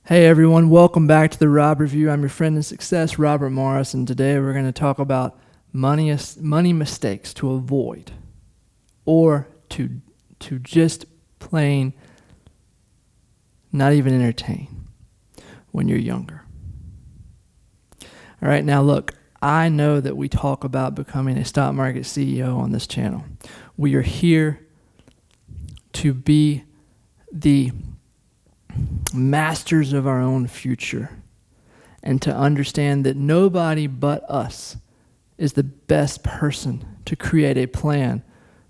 Hey everyone, welcome back to the Rob Review. I'm your friend in success, Robert Morris, and today we're going to talk about money mistakes to avoid or to just plain not even entertain when you're younger. All right, now look, I know that we talk about becoming a stock market CEO on this channel. We are here to be the masters of our own future and to understand that nobody but us is the best person to create a plan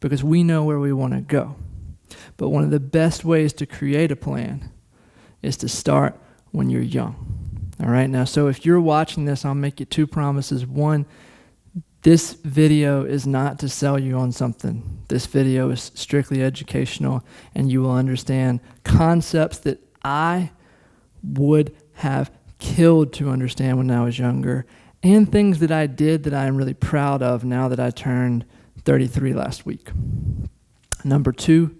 because we know where we want to go. But one of the best ways to create a plan is to start when you're young. All right, now, so if you're watching this, I'll make you two promises. One, this video is not to sell you on something. This video is strictly educational, and you will understand concepts that I would have killed to understand when I was younger, and things that I did that I'm really proud of now that I turned 33 last week. Number two,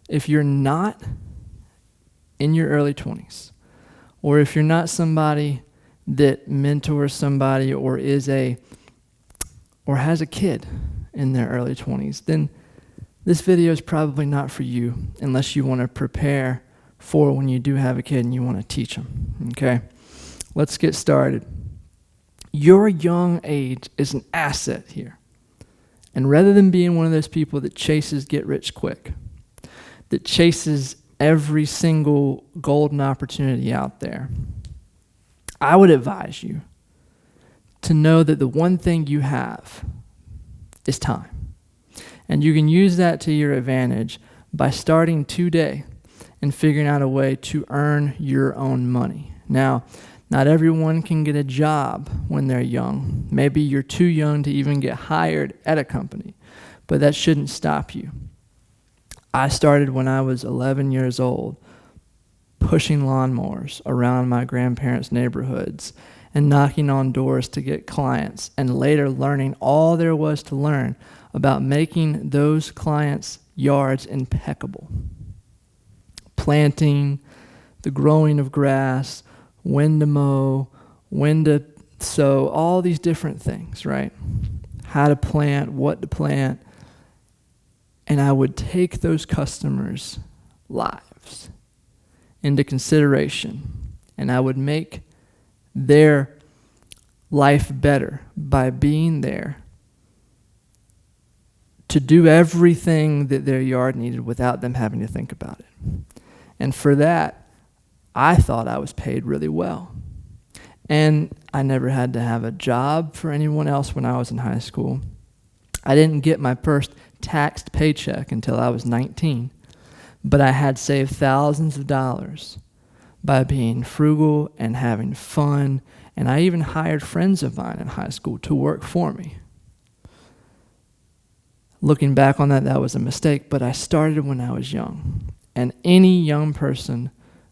if you're not in your early 20s, or if you're not somebody that mentors somebody or has a kid in their early 20s, then this video is probably not for you unless you want to prepare for when you do have a kid and you want to teach them. Okay, let's get started. Your young age is an asset here. And rather than being one of those people that chases get rich quick, that chases every single golden opportunity out there, I would advise you to know that the one thing you have is time. And you can use that to your advantage by starting today and figuring out a way to earn your own money. Now, not everyone can get a job when they're young. Maybe you're too young to even get hired at a company, but that shouldn't stop you. I started when I was 11 years old, pushing lawnmowers around my grandparents' neighborhoods and knocking on doors to get clients, and later learning all there was to learn about making those clients' yards impeccable. Planting, the growing of grass, when to mow, when to sow, all these different things, right? How to plant, what to plant. And I would take those customers' lives into consideration, and I would make their life better by being there to do everything that their yard needed without them having to think about it. And for that, I thought I was paid really well. And I never had to have a job for anyone else when I was in high school. I didn't get my first taxed paycheck until I was 19. But I had saved thousands of dollars by being frugal and having fun. And I even hired friends of mine in high school to work for me. Looking back on that, that was a mistake, but I started when I was young. And any young person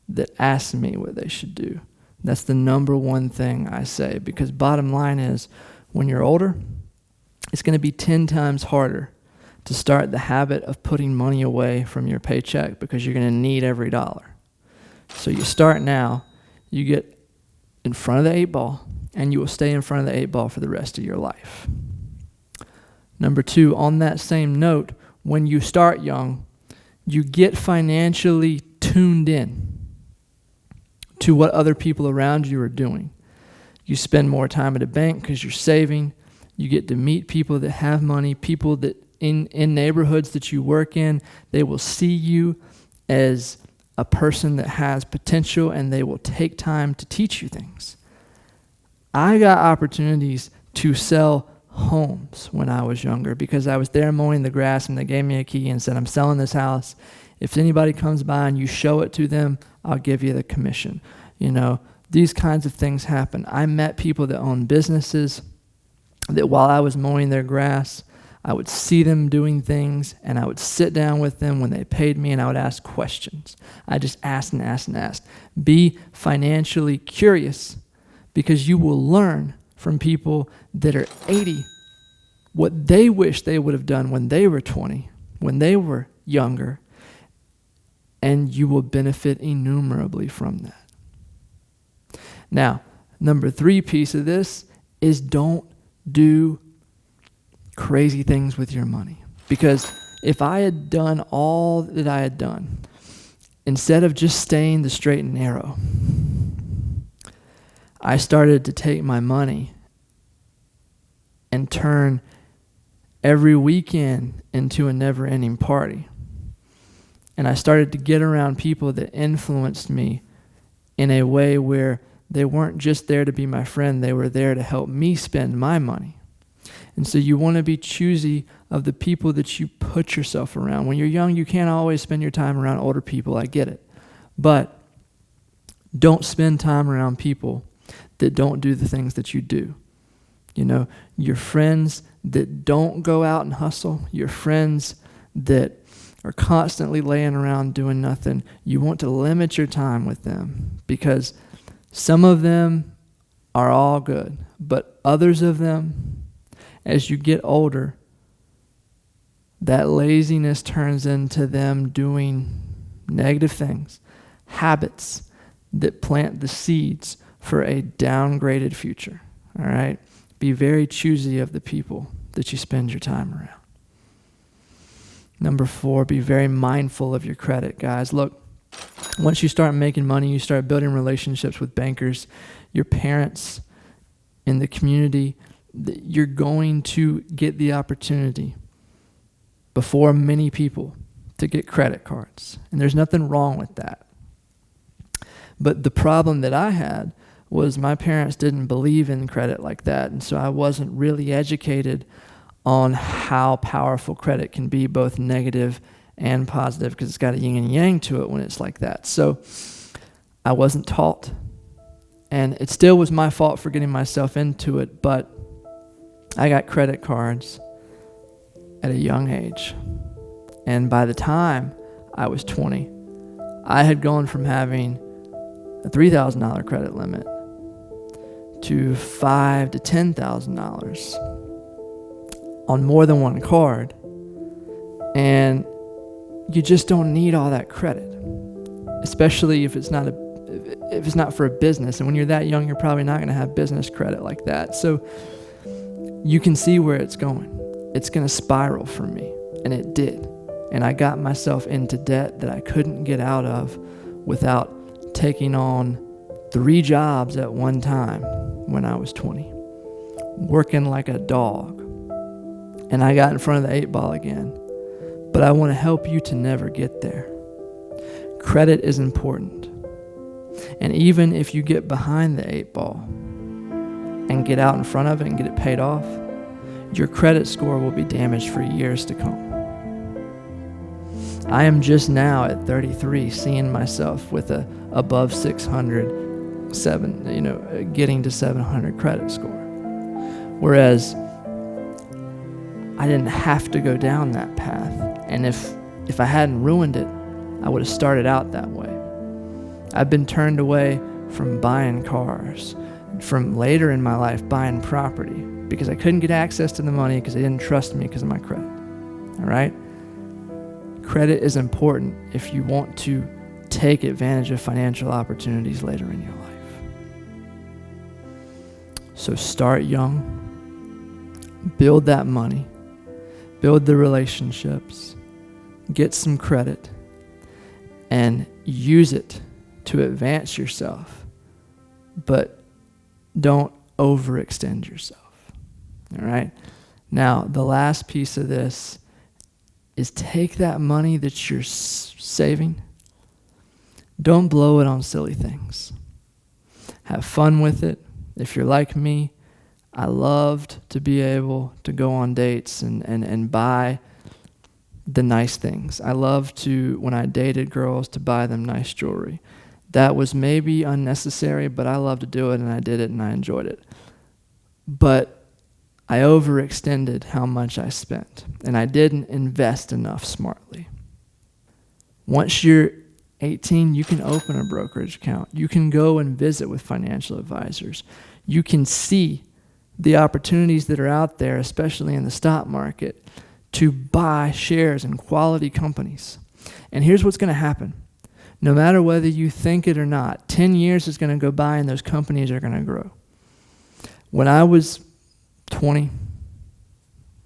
that asks me what they should do, that's the number one thing I say. Because bottom line is, when you're older, it's going to be 10 times harder to start the habit of putting money away from your paycheck because you're going to need every dollar. So you start now, you get in front of the 8 ball, and you will stay in front of the 8 ball for the rest of your life. Number two, on that same note, when you start young, you get financially tuned in to what other people around you are doing. You spend more time at a bank because you're saving. You get to meet people that have money, people that in neighborhoods that you work in, they will see you as a person that has potential, and they will take time to teach you things. I got opportunities to sell homes when I was younger because I was there mowing the grass, and they gave me a key and said, I'm selling this house. If anybody comes by and you show it to them, I'll give you the commission. You know, these kinds of things happen. I met people that own businesses that while I was mowing their grass, I would see them doing things, and I would sit down with them when they paid me, and I would ask questions. I just asked and asked and asked. Be financially curious, because you will learn from people that are 80 what they wish they would have done when they were 20, when they were younger, and you will benefit innumerably from that. Now, number 3 piece of this is don't do crazy things with your money. Because if I had done all that I had done, instead of just staying the straight and narrow, I started to take my money and turn every weekend into a never-ending party. And I started to get around people that influenced me in a way where they weren't just there to be my friend, they were there to help me spend my money. And so you want to be choosy of the people that you put yourself around. When you're young, you can't always spend your time around older people, I get it. But don't spend time around people that don't do the things that you do. You know, your friends that don't go out and hustle, your friends that are constantly laying around doing nothing, you want to limit your time with them, because some of them are all good, but others of them, as you get older, that laziness turns into them doing negative things, habits that plant the seeds for a downgraded future. All right? Be very choosy of the people that you spend your time around. Number 4, be very mindful of your credit, guys. Look, once you start making money, you start building relationships with bankers, your parents, in the community, you're going to get the opportunity before many people to get credit cards. And there's nothing wrong with that. But the problem that I had was my parents didn't believe in credit like that, and so I wasn't really educated on how powerful credit can be, both negative and positive, because it's got a yin and yang to it when it's like that. So I wasn't taught, and it still was my fault for getting myself into it, but I got credit cards at a young age. And by the time I was 20, I had gone from having a $3,000 credit limit to $5,000 to $10,000 on more than one card. And you just don't need all that credit, especially if it's not for a business. And when you're that young, you're probably not going to have business credit like that. So you can see where it's going. It's going to spiral for me, and it did. And I got myself into debt that I couldn't get out of without taking on 3 jobs at one time when I was 20, working like a dog. And I got in front of the 8 ball again. But I want to help you to never get there. Credit is important. And even if you get behind the 8 ball and get out in front of it and get it paid off, your credit score will be damaged for years to come. I am just now at 33 seeing myself with a above 600, getting to 700 credit score. Whereas I didn't have to go down that path. And if I hadn't ruined it, I would have started out that way. I've been turned away from buying cars, from later in my life buying property, because I couldn't get access to the money because they didn't trust me because of my credit. All right? Credit is important if you want to take advantage of financial opportunities later in your life. So start young, build that money, build the relationships, get some credit, and use it to advance yourself, but don't overextend yourself. All right? Now, the last piece of this is take that money that you're saving. Don't blow it on silly things. Have fun with it. If you're like me, I loved to be able to go on dates and buy the nice things. I loved to, when I dated girls, to buy them nice jewelry. That was maybe unnecessary, but I loved to do it, and I did it, and I enjoyed it. But I overextended how much I spent, and I didn't invest enough smartly. Once you're 18, you can open a brokerage account. You can go and visit with financial advisors. You can see the opportunities that are out there, especially in the stock market, to buy shares in quality companies. And here's what's going to happen. No matter whether you think it or not, 10 years is going to go by and those companies are going to grow. When I was 20,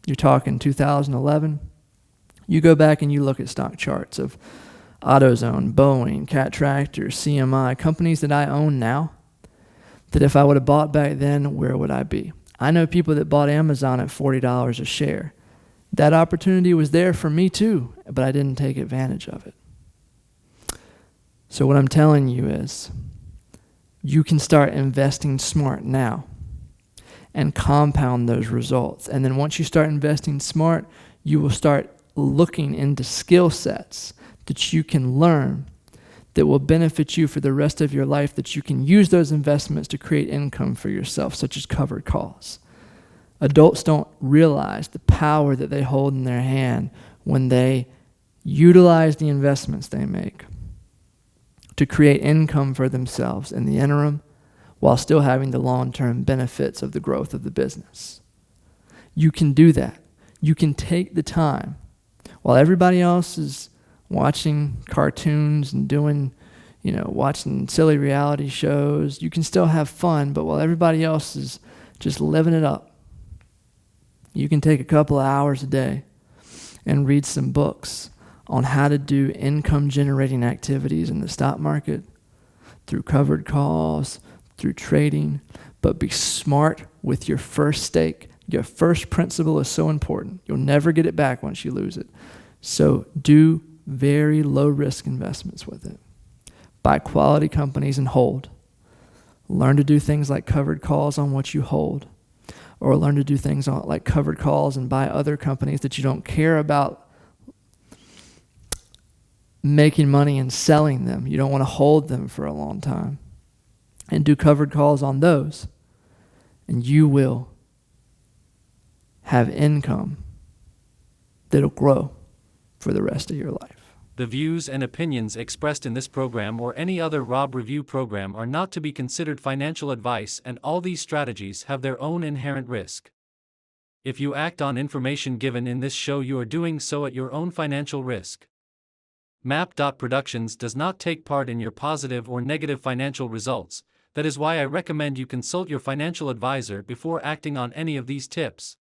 you're talking 2011, you go back and you look at stock charts of AutoZone, Boeing, Cat Tractor, CMI, companies that I own now, that if I would have bought back then, where would I be? I know people that bought Amazon at $40 a share. That opportunity was there for me too, but I didn't take advantage of it. So what I'm telling you is, you can start investing smart now and compound those results. And then once you start investing smart, you will start looking into skill sets that you can learn that will benefit you for the rest of your life, that you can use those investments to create income for yourself, such as covered calls. Adults don't realize the power that they hold in their hand when they utilize the investments they make to create income for themselves in the interim while still having the long-term benefits of the growth of the business. You can do that. You can take the time while everybody else is watching cartoons and doing, watching silly reality shows. You can still have fun, but while everybody else is just living it up, you can take a couple of hours a day and read some books on how to do income-generating activities in the stock market, through covered calls, through trading, but be smart with your first stake. Your first principle is so important. You'll never get it back once you lose it. So do very low-risk investments with it. Buy quality companies and hold. Learn to do things like covered calls on what you hold, or learn to do things like covered calls and buy other companies that you don't care about making money and selling them. You don't want to hold them for a long time. And do covered calls on those. And you will have income that'll grow for the rest of your life. The views and opinions expressed in this program or any other Rob Review program are not to be considered financial advice, and all these strategies have their own inherent risk. If you act on information given in this show, you are doing so at your own financial risk. Map.Productions does not take part in your positive or negative financial results. That is why I recommend you consult your financial advisor before acting on any of these tips.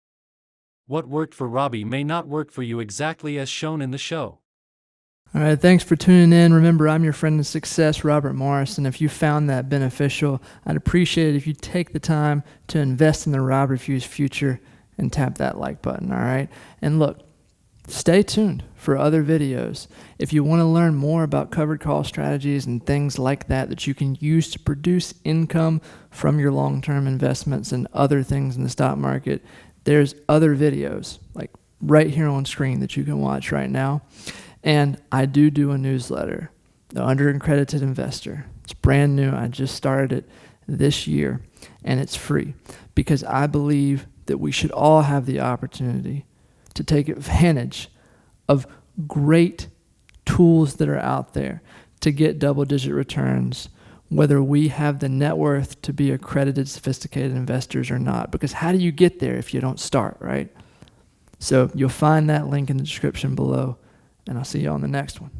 What worked for Robbie may not work for you exactly as shown in the show. All right, thanks for tuning in. Remember, I'm your friend of success, Robert Morris, and if you found that beneficial, I'd appreciate it if you take the time to invest in the Rob Reviews future and tap that like button, all right? And look, stay tuned for other videos. If you want to learn more about covered call strategies and things like that you can use to produce income from your long-term investments and other things in the stock market, there's other videos like right here on screen that you can watch right now. And I do a newsletter, the Underaccredited Investor. It's brand new. I just started it this year, and it's free because I believe that we should all have the opportunity to take advantage of great tools that are out there to get double-digit returns, whether we have the net worth to be accredited, sophisticated investors or not. Because how do you get there if you don't start, right? So you'll find that link in the description below, and I'll see you on the next one.